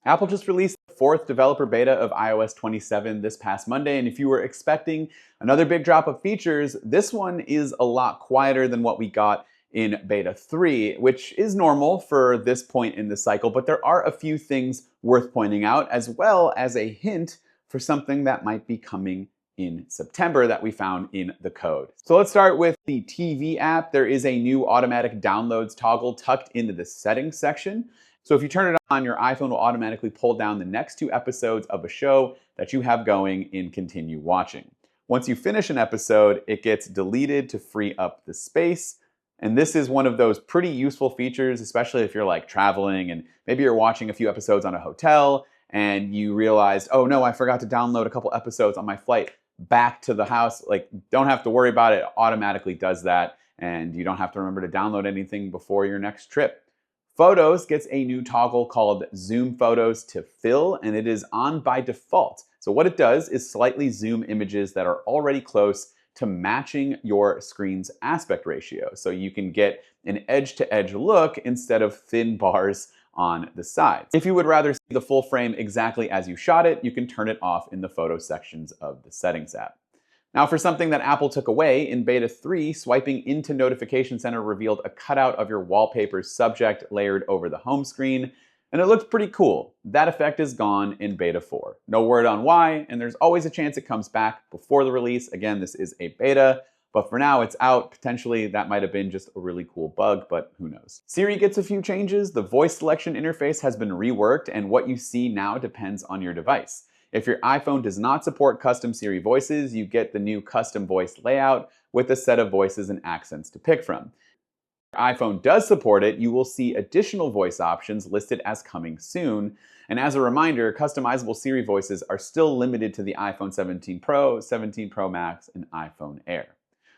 Apple just released the fourth developer beta of iOS 27 this past Monday, and if you were expecting another big drop of features, this one is a lot quieter than what we got in beta 3, which is normal for this point in the cycle, but there are a few things worth pointing out, as well as a hint for something that might be coming in September that we found in the code. So let's start with the TV app. There is a new automatic downloads toggle tucked into the settings section. So if you turn it on, your iPhone will automatically pull down the next 2 episodes of a show that you have going and continue watching. Once you finish an episode, it gets deleted to free up the space. And this is one of those pretty useful features, especially if you're like traveling and maybe you're watching a few episodes on a hotel and you realized, oh no, I forgot to download a couple episodes on my flight back to the house. Like, don't have to worry about it. It automatically does that. And you don't have to remember to download anything before your next trip. Photos gets a new toggle called Zoom Photos to Fill, and it is on by default. So what it does is slightly zoom images that are already close to matching your screen's aspect ratio. So you can get an edge-to-edge look instead of thin bars on the sides. If you would rather see the full frame exactly as you shot it, you can turn it off in the photo sections of the settings app. Now for something that Apple took away, in beta 3, swiping into Notification Center revealed a cutout of your wallpaper's subject layered over the home screen, and it looked pretty cool. That effect is gone in beta 4. No word on why, and there's always a chance it comes back before the release. Again, this is a beta, but for now it's out. Potentially that might have been just a really cool bug, but who knows. Siri gets a few changes. The voice selection interface has been reworked, and what you see now depends on your device. If your iPhone does not support custom Siri voices, you get the new custom voice layout with a set of voices and accents to pick from. If your iPhone does support it, you will see additional voice options listed as coming soon. And as a reminder, customizable Siri voices are still limited to the iPhone 17 Pro, 17 Pro Max, and iPhone Air.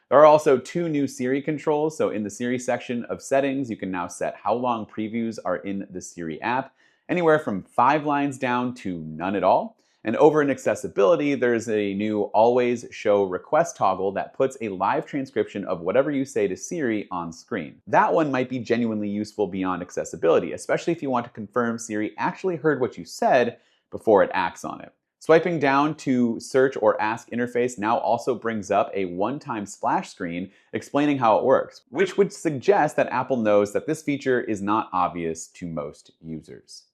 There are also 2 new Siri controls. So in the Siri section of settings, you can now set how long previews are in the Siri app, anywhere from 5 lines down to none at all. And over in accessibility, there's a new always show request toggle that puts a live transcription of whatever you say to Siri on screen. That one might be genuinely useful beyond accessibility, especially if you want to confirm Siri actually heard what you said before it acts on it. Swiping down to search or ask interface now also brings up a one-time splash screen explaining how it works, which would suggest that Apple knows that this feature is not obvious to most users.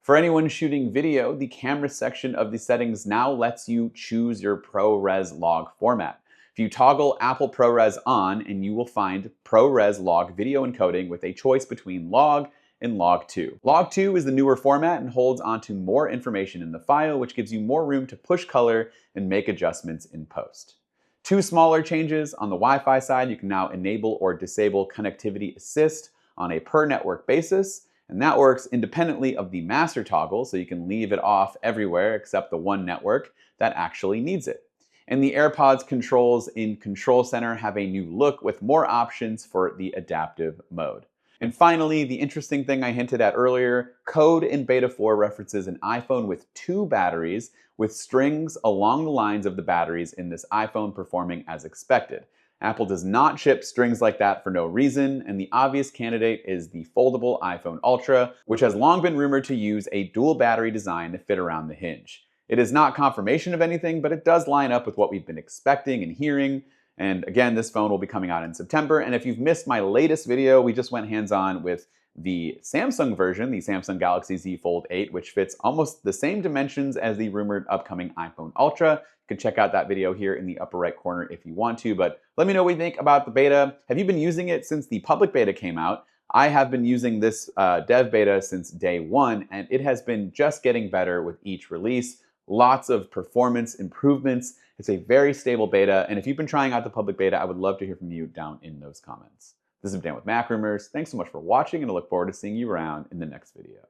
For anyone shooting video, the camera section of the settings now lets you choose your ProRes log format. If you toggle Apple ProRes on, and you will find ProRes log video encoding with a choice between log and log 2. Log 2 is the newer format and holds onto more information in the file, which gives you more room to push color and make adjustments in post. 2 smaller changes. On the Wi-Fi side, you can now enable or disable connectivity assist on a per network basis. And that works independently of the master toggle, so you can leave it off everywhere except the one network that actually needs it. And the AirPods controls in Control Center have a new look with more options for the adaptive mode. And finally, the interesting thing I hinted at earlier, code in beta 4 references an iPhone with 2 batteries with strings along the lines of the batteries in this iPhone performing as expected. Apple does not ship strings like that for no reason, and the obvious candidate is the foldable iPhone Ultra, which has long been rumored to use a dual battery design to fit around the hinge. It is not confirmation of anything, but it does line up with what we've been expecting and hearing. And again, this phone will be coming out in September. And if you've missed my latest video, we just went hands-on with the Samsung version, the Samsung Galaxy Z Fold 8, which fits almost the same dimensions as the rumored upcoming iPhone Ultra. You can check out that video here in the upper right corner if you want to, but let me know what you think about the beta. Have you been using it since the public beta came out? I have been using this dev beta since day 1, and it has been just getting better with each release. Lots of performance improvements. It's a very stable beta, and if you've been trying out the public beta, I would love to hear from you down in those comments. This is Dan with MacRumors. Thanks so much for watching, and I look forward to seeing you around in the next video.